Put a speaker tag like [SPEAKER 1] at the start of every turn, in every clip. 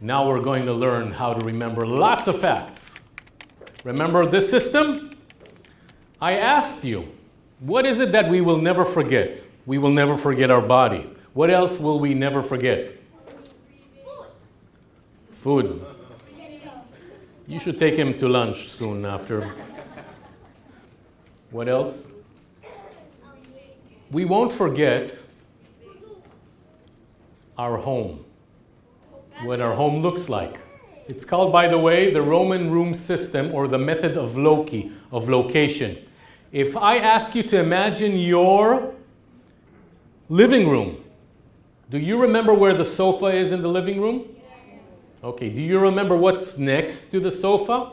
[SPEAKER 1] Now we're going to learn how to remember lots of facts. Remember this system? I asked you, what is it that we will never forget? We will never forget our body. What else will we never forget? Food. You should take him to lunch soon after. What else? We won't forget our home. What our home looks like. It's called, by the way, the Roman room system, or the method of location. If I ask you to imagine your living room, do you remember where the sofa is in the living room? Okay, do you remember what's next to the sofa?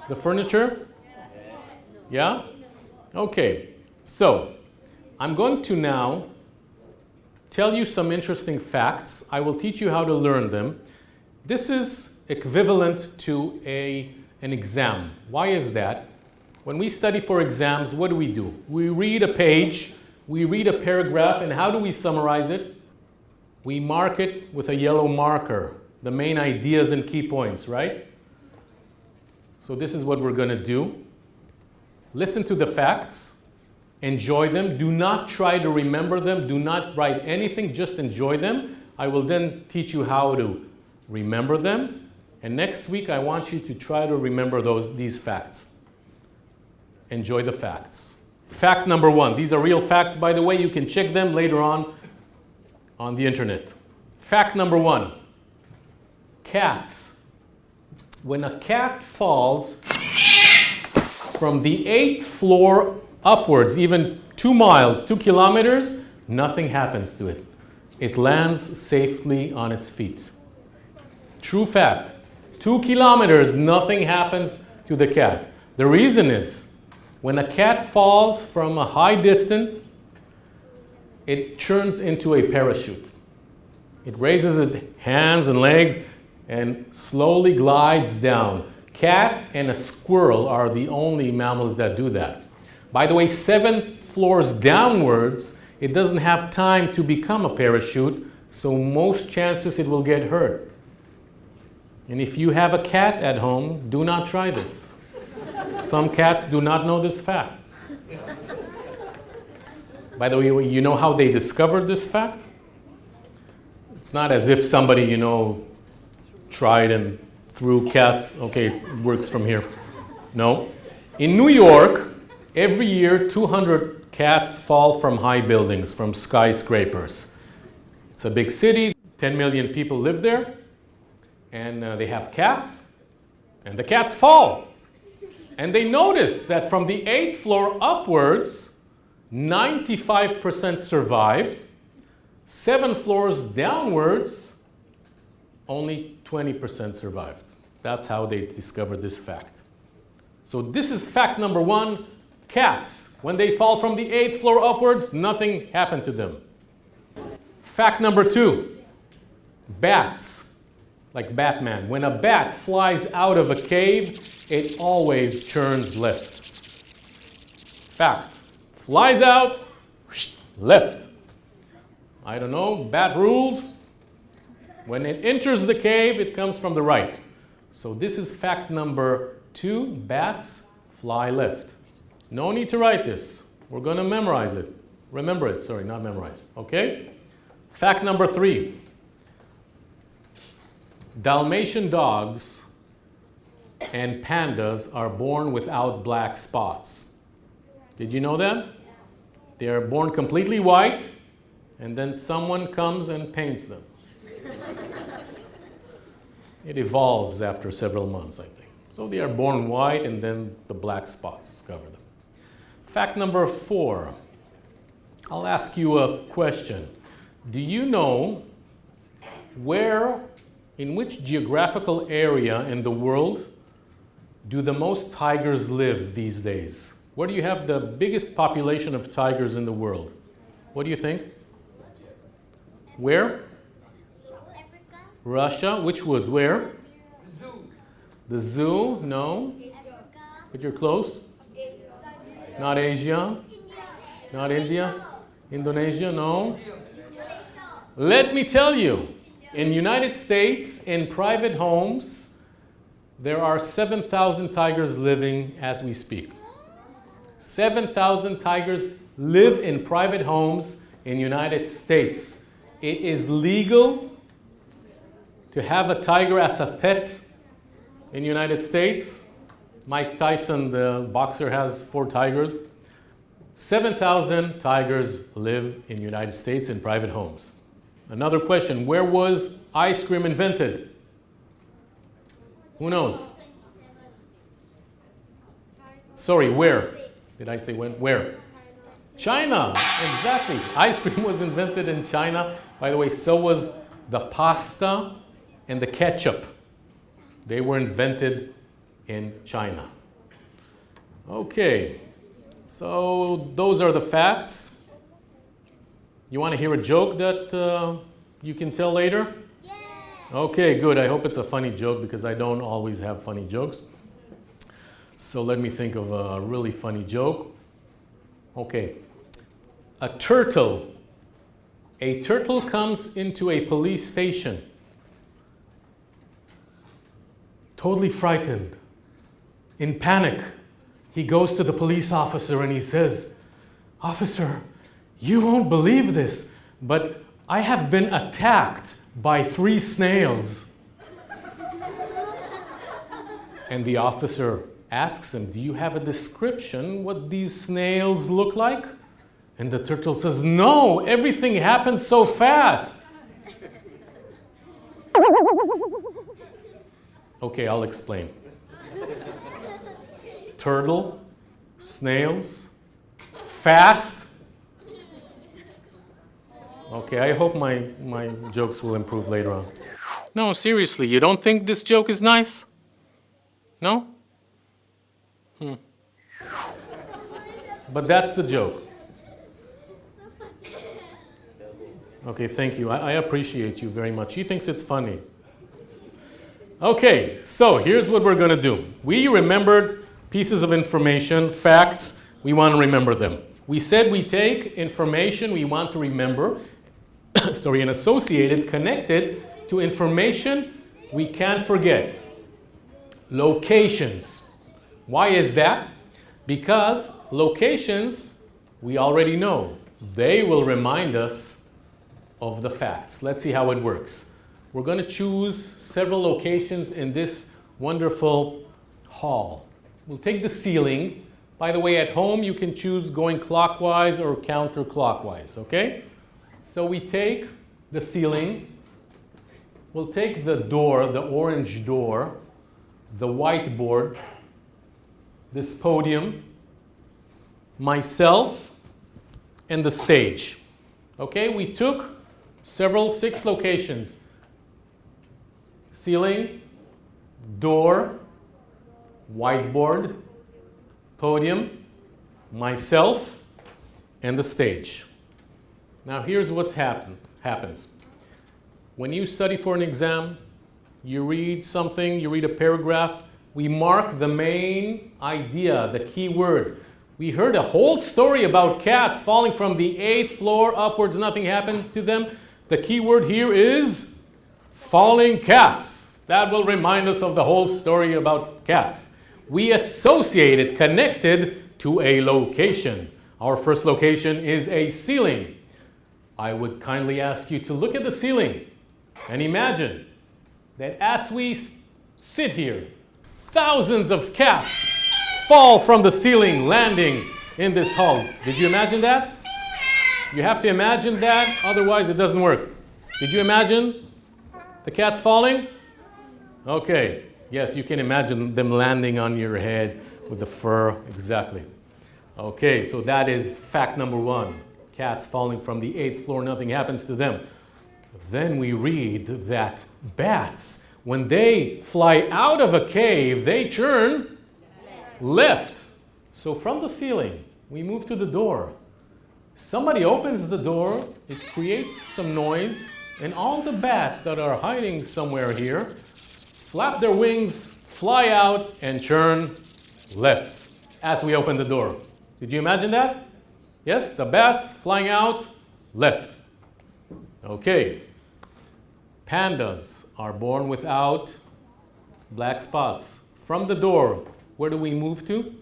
[SPEAKER 1] The furniture? Yeah? Okay, so I'm going to now tell you some interesting facts. I will teach you how to learn them. This is equivalent to an exam. Why is that? When we study for exams, what do? We read a page, we read a paragraph, and how do we summarize it? We mark it with a yellow marker, the main ideas and key points, right? So this is what we're going to do. Listen to the facts, enjoy them. Do not try to remember them. Do not write anything, just enjoy them. I will then teach you how to remember them. And next week, I want you to try to remember these facts. Enjoy the facts. Fact number 1. These are real facts, by the way. You can check them later on the internet. Fact number 1. Cats. When a cat falls from the 8th floor upwards, even 2 miles, 2 kilometers, nothing happens to it. It lands safely on its feet. True fact. 2 kilometers, nothing happens to the cat. The reason is, when a cat falls from a high distance, it turns into a parachute. It raises its hands and legs and slowly glides down. Cat and a squirrel are the only mammals that do that. By the way, 7 floors downwards, it doesn't have time to become a parachute, so most chances it will get hurt. And if you have a cat at home, do not try this. Some cats do not know this fact. By the way, you know how they discovered this fact? It's not as if somebody, tried and threw cats. Okay, it works from here. No. In New York, every year 200 cats fall from high buildings, from skyscrapers. It's a big city. 10 million people live there. And they have cats. And the cats fall. And they noticed that from the 8th floor upwards, 95% survived. 7 floors downwards, only 20% survived. That's how they discovered this fact. So this is fact number 1. Cats, when they fall from the 8th floor upwards, nothing happened to them. Fact number 2. Bats, like Batman. When a bat flies out of a cave, it always turns left. Fact. Flies out, left. I don't know, bat rules. When it enters the cave, it comes from the right. So this is fact number 2. Bats fly left. No need to write this. We're going to memorize it. Remember it, sorry, not memorize. Okay? Fact number 3. Dalmatian dogs and pandas are born without black spots. Did you know that? They are born completely white, and then someone comes and paints them. It evolves after several months, I think. So they are born white, and then the black spots cover them. Fact number 4. I'll ask you a question. Do you know in which geographical area in the world do the most tigers live these days? Where do you have the biggest population of tigers in the world? What do you think? Where? Russia. Which woods? Where?
[SPEAKER 2] The zoo.
[SPEAKER 1] The zoo? No. But you're close. Not Asia. Not India. Indonesia? No. Let me tell you. In the United States, in private homes, there are 7,000 tigers living as we speak. 7,000 tigers live in private homes in the United States. It is legal to have a tiger as a pet in the United States. Mike Tyson, the boxer, has 4 tigers. 7,000 tigers live in the United States in private homes. Another question, where was ice cream invented? Who knows? Sorry, where? Did I say when? Where? China, exactly. Ice cream was invented in China. By the way, so was the pasta and the ketchup. They were invented in China. Okay, so those are the facts. You want to hear a joke that you can tell later? Yeah. Okay, good. I hope it's a funny joke because I don't always have funny jokes. So let me think of a really funny joke. Okay. A turtle comes into a police station, totally frightened, in panic. He goes to the police officer and he says, "Officer, you won't believe this, but I have been attacked by 3 snails." And the officer asks him, "Do you have a description what these snails look like?" And the turtle says, "No, everything happens so fast." Okay, I'll explain. Turtle, snails, fast. Okay, I hope my jokes will improve later on. No, seriously, you don't think this joke is nice? No? But that's the joke. Okay, thank you. I appreciate you very much. He thinks it's funny. Okay, so here's what we're going to do. We remembered pieces of information, facts. We want to remember them. We said we take information we want to remember, and associate it, connect it to information we can't forget. Locations. Why is that? Because locations we already know. They will remind us of the facts. Let's see how it works. We're going to choose several locations in this wonderful hall. We'll take the ceiling. By the way, at home you can choose going clockwise or counterclockwise, okay? So we take the ceiling. We'll take the door, the orange door, the whiteboard, this podium, myself, and the stage. Okay, we took 6 locations. Ceiling, door, whiteboard, podium, myself, and the stage. Now here's what's happens. When you study for an exam, you read something, you read a paragraph, we mark the main idea, the key word. We heard a whole story about cats falling from the 8th floor upwards, nothing happened to them. The key word here is falling cats. That will remind us of the whole story about cats. We associate it, connected to a location. Our first location is a ceiling. I would kindly ask you to look at the ceiling and imagine that as we sit here, thousands of cats fall from the ceiling, landing in this hall. Did you imagine that? You have to imagine that, otherwise it doesn't work. Did you imagine the cats falling? Okay, yes, you can imagine them landing on your head with the fur, exactly. Okay, so that is fact number 1. Cats falling from the 8th floor, nothing happens to them. Then we read that bats, when they fly out of a cave, they turn left. So from the ceiling, we move to the door. Somebody opens the door, it creates some noise, and all the bats that are hiding somewhere here flap their wings, fly out, and turn left as we open the door. Did you imagine that? Yes, the bats flying out left. Okay. Pandas are born without black spots. From the door, where do we move to?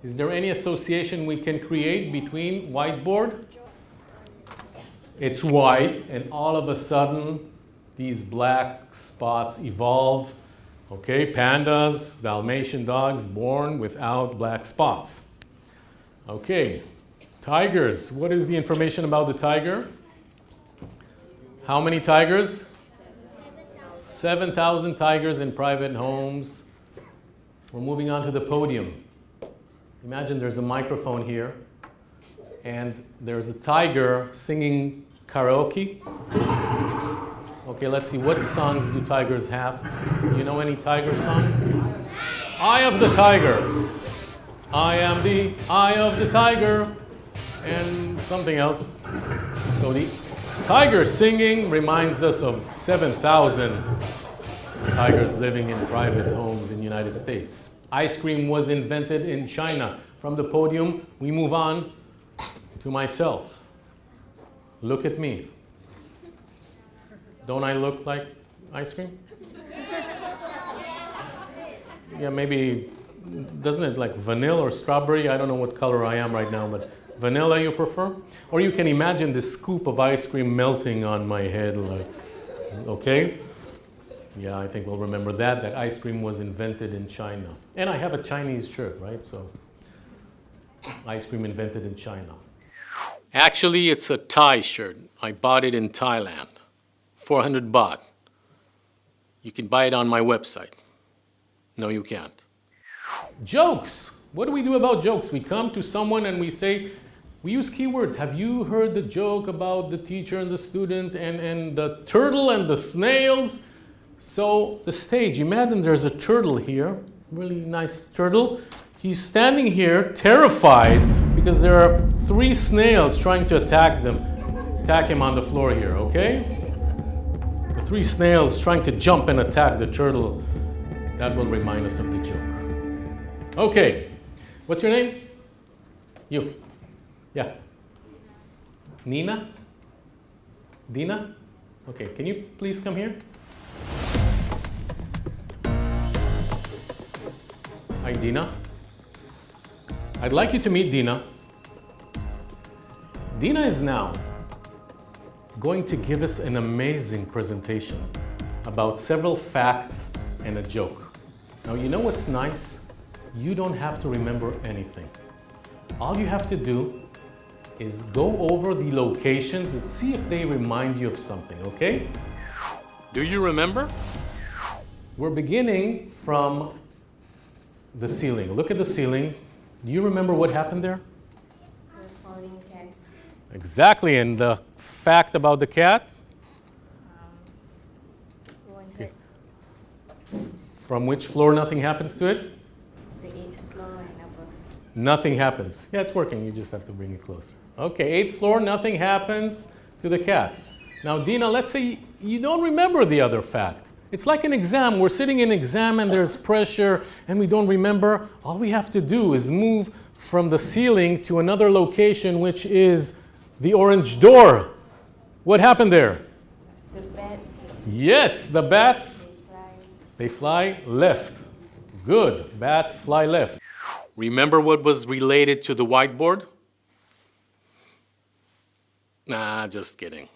[SPEAKER 1] Is there any association we can create between whiteboard? It's white, and all of a sudden, these black spots evolve. Okay, pandas, Dalmatian dogs, born without black spots. Okay, tigers. What is the information about the tiger? How many tigers? 7,000 tigers in private homes. We're moving on to the podium. Imagine there's a microphone here, and there's a tiger singing karaoke. Okay, let's see. What songs do tigers have? You know any tiger song? Eye of the tiger. I am the eye of the tiger. And something else. So the tiger singing reminds us of 7,000 tigers living in private homes in the United States. Ice cream was invented in China. From the podium, we move on to myself. Look at me. Don't I look like ice cream? Yeah, maybe, doesn't it like vanilla or strawberry? I don't know what color I am right now, but vanilla you prefer? Or you can imagine this scoop of ice cream melting on my head, like, okay? Yeah, I think we'll remember that ice cream was invented in China. And I have a Chinese shirt, right? So, ice cream invented in China. Actually, it's a Thai shirt. I bought it in Thailand. 400 baht. You can buy it on my website. No, you can't. Jokes. What do we do about jokes? We come to someone and we say, we use keywords. Have you heard the joke about the teacher and the student and the turtle and the snails? So the stage, imagine there's a turtle here, really nice turtle. He's standing here terrified because there are 3 snails trying to attack him on the floor here, okay? The 3 snails trying to jump and attack the turtle. That will remind us of the joke. Okay, what's your name? You. Yeah. Nina? Dina? Okay, can you please come here? Hi, Dina. I'd like you to meet Dina. Dina is now going to give us an amazing presentation about several facts and a joke. Now, you know what's nice? You don't have to remember anything. All you have to do is go over the locations and see if they remind you of something, okay? Do you remember? We're beginning from the ceiling. Look at the ceiling. Do you remember what happened there?
[SPEAKER 2] The falling cats.
[SPEAKER 1] Exactly, and the fact about the cat?
[SPEAKER 2] Okay.
[SPEAKER 1] From which floor nothing happens to it?
[SPEAKER 2] The 8th floor and above.
[SPEAKER 1] Nothing happens. Yeah, it's working. You just have to bring it closer. Okay, 8th floor, nothing happens to the cat. Now, Dina, let's say you don't remember the other fact. It's like an exam. We're sitting in an exam and there's pressure and we don't remember. All we have to do is move from the ceiling to another location, which is the orange door. What happened there?
[SPEAKER 2] The bats.
[SPEAKER 1] Yes, the bats,
[SPEAKER 2] They fly.
[SPEAKER 1] they fly left. Good, bats fly left. Remember what was related to the whiteboard? Nah, just kidding.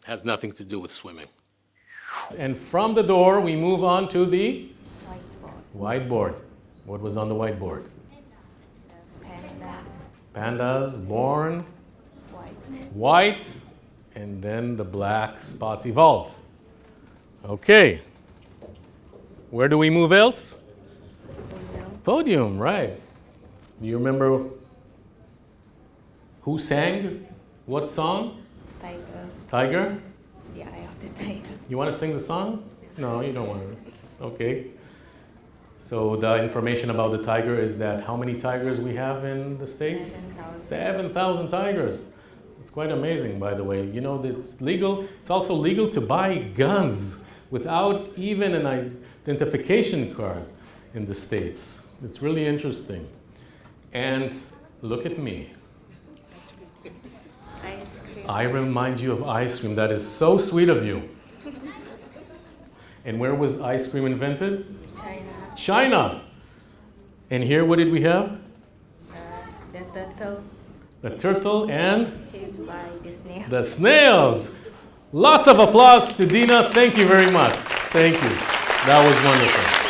[SPEAKER 1] Has nothing to do with swimming. And from the door, we move on to the
[SPEAKER 2] Whiteboard.
[SPEAKER 1] whiteboard. What was on the whiteboard?
[SPEAKER 2] The pandas.
[SPEAKER 1] Pandas born
[SPEAKER 2] White.
[SPEAKER 1] white, and then the black spots evolve. Okay. Where do we move else? Podium, right. Do you remember who sang what song?
[SPEAKER 2] Tiger.
[SPEAKER 1] Tiger?
[SPEAKER 2] The eye of the tiger.
[SPEAKER 1] You want to sing the song? No, you don't want to. Okay. So the information about the tiger is that how many tigers we have in the States?
[SPEAKER 2] 7,000.
[SPEAKER 1] 7,000 tigers. It's quite amazing, by the way. You know, that it's legal. It's also legal to buy guns without even an identification card in the States. It's really interesting. And look at me.
[SPEAKER 2] Ice cream.
[SPEAKER 1] I remind you of ice cream. That is so sweet of you. And where was ice cream invented?
[SPEAKER 2] China.
[SPEAKER 1] China. And here, what did we have?
[SPEAKER 2] The turtle.
[SPEAKER 1] The turtle and
[SPEAKER 2] Chased by the snail.
[SPEAKER 1] the snails. Lots of applause to Dina. Thank you very much. Thank you. That was wonderful.